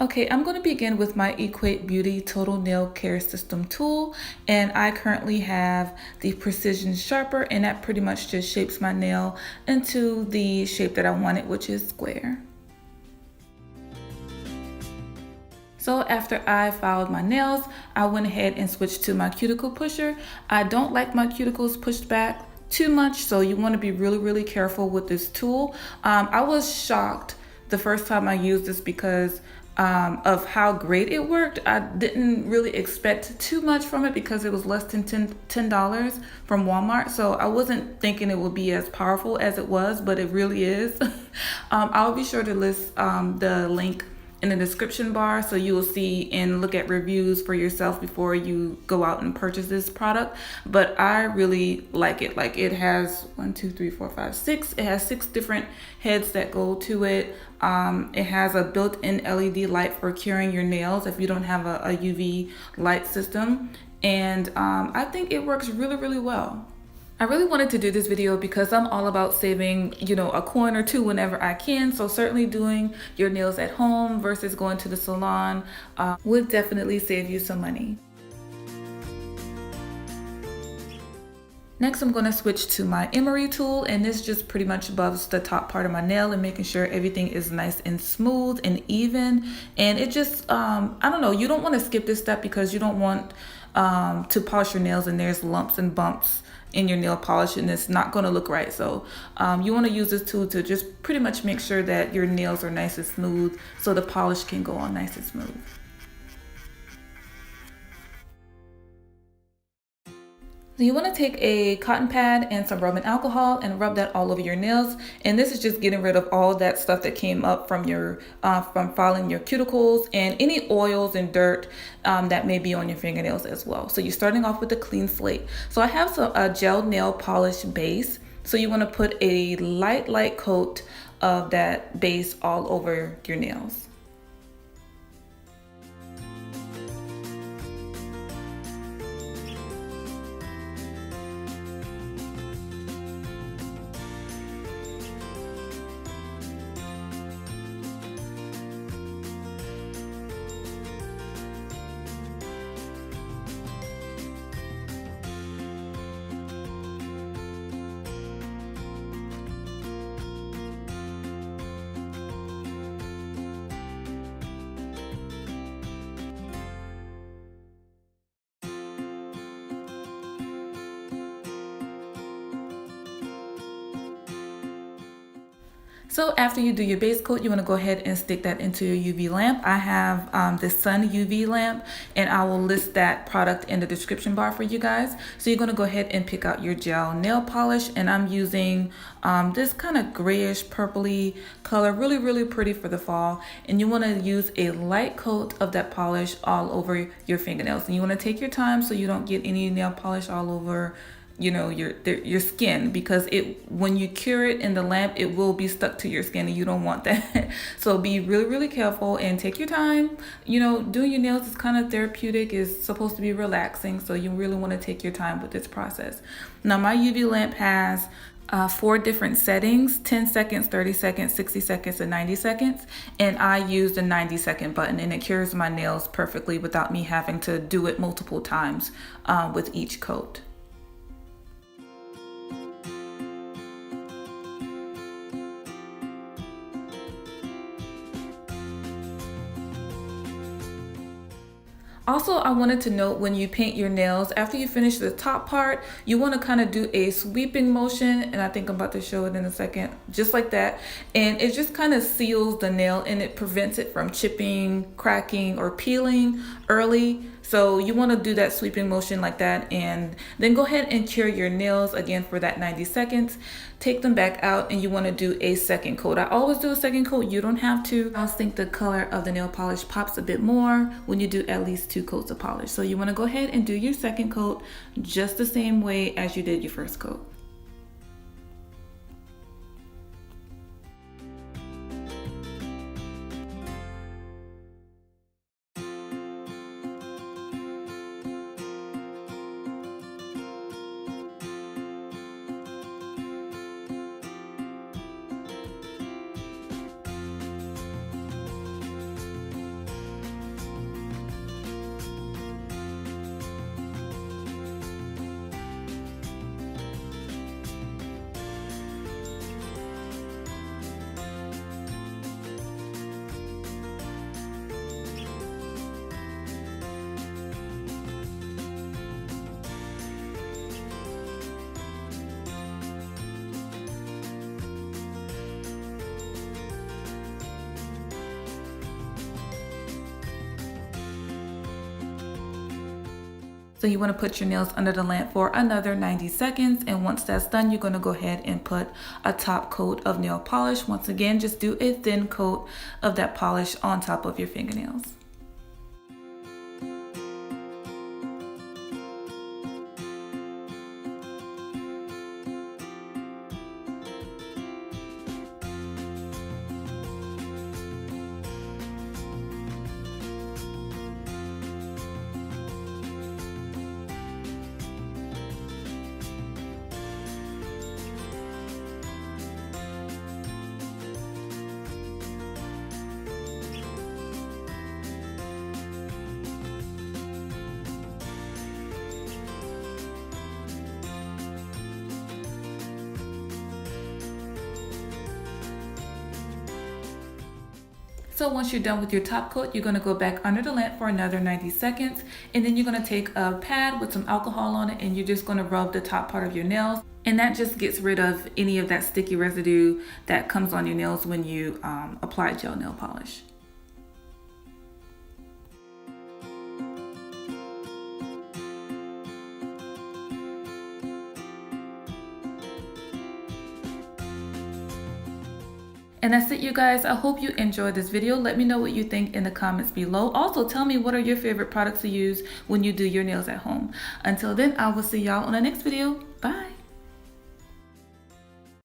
Okay, I'm going to begin with my Equate Beauty Total Nail Care System tool, and I currently have the Precision Sharper, and that pretty much just shapes my nail into the shape that I wanted, which is square. So after I filed my nails, I went ahead and switched to my cuticle pusher. I don't like my cuticles pushed back too much, so you want to be really careful with this tool. I was shocked the first time I used this because of how great it worked. I didn't really expect too much from it because it was less than $10 from Walmart. So I wasn't thinking it would be as powerful as it was, but it really is. I'll be sure to list the link in the description bar so you will see and look at reviews for yourself before you go out and purchase this product. But I really like it. Like, it has 1 2 3 4 5 6, it has 6 different heads that go to it. It has a built-in LED light for curing your nails if you don't have a UV light system, and I think it works really well. I really wanted to do this video because I'm all about saving, a coin or two whenever I can. So certainly doing your nails at home versus going to the salon would definitely save you some money. Next, I'm going to switch to my emery tool, and this just pretty much buffs the top part of my nail and making sure everything is nice and smooth and even. And it just, I don't know, you don't want to skip this step because you don't want to polish your nails and there's lumps and bumps in your nail polish and it's not going to look right. So you want to use this tool to just pretty much make sure that your nails are nice and smooth so the polish can go on nice and smooth. So you want to take a cotton pad and some rubbing alcohol and rub that all over your nails. And this is just getting rid of all that stuff that came up from your from filing your cuticles and any oils and dirt that may be on your fingernails as well. So you're starting off with a clean slate. So I have a gel nail polish base. So you want to put a light coat of that base all over your nails. So after you do your base coat, you want to go ahead and stick that into your UV lamp. I have the Sun UV lamp, and I will list that product in the description bar for you guys. So you're going to go ahead and pick out your gel nail polish, and I'm using this kind of grayish purpley color, really pretty for the fall. And you want to use a light coat of that polish all over your fingernails, and you want to take your time so you don't get any nail polish all over your skin, because when you cure it in the lamp, it will be stuck to your skin and you don't want that. So be really careful and take your time. Doing your nails is kind of therapeutic, is supposed to be relaxing, so you really want to take your time with this process. Now my UV lamp has 4 different settings: 10 seconds, 30 seconds, 60 seconds, and 90 seconds. And I use the 90-second button, and it cures my nails perfectly without me having to do it multiple times with each coat. Also, I wanted to note, when you paint your nails, after you finish the top part, you want to kind of do a sweeping motion, and I think I'm about to show it in a second, just like that. And it just kind of seals the nail and it prevents it from chipping, cracking, or peeling early. So you want to do that sweeping motion like that, and then go ahead and cure your nails again for that 90 seconds. Take them back out, and you want to do a second coat. I always do a second coat. You don't have to. I think the color of the nail polish pops a bit more when you do at least 2 coats of polish. So you want to go ahead and do your second coat just the same way as you did your first coat. So you want to put your nails under the lamp for another 90 seconds. And once that's done, you're going to go ahead and put a top coat of nail polish. Once again, just do a thin coat of that polish on top of your fingernails. So once you're done with your top coat, you're going to go back under the lamp for another 90 seconds. And then you're going to take a pad with some alcohol on it and you're just going to rub the top part of your nails. And that just gets rid of any of that sticky residue that comes on your nails when you apply gel nail polish. And that's it, you guys. I hope you enjoyed this video. Let me know what you think in the comments below. Also, tell me what are your favorite products to use when you do your nails at home. Until then, I will see y'all on the next video. Bye.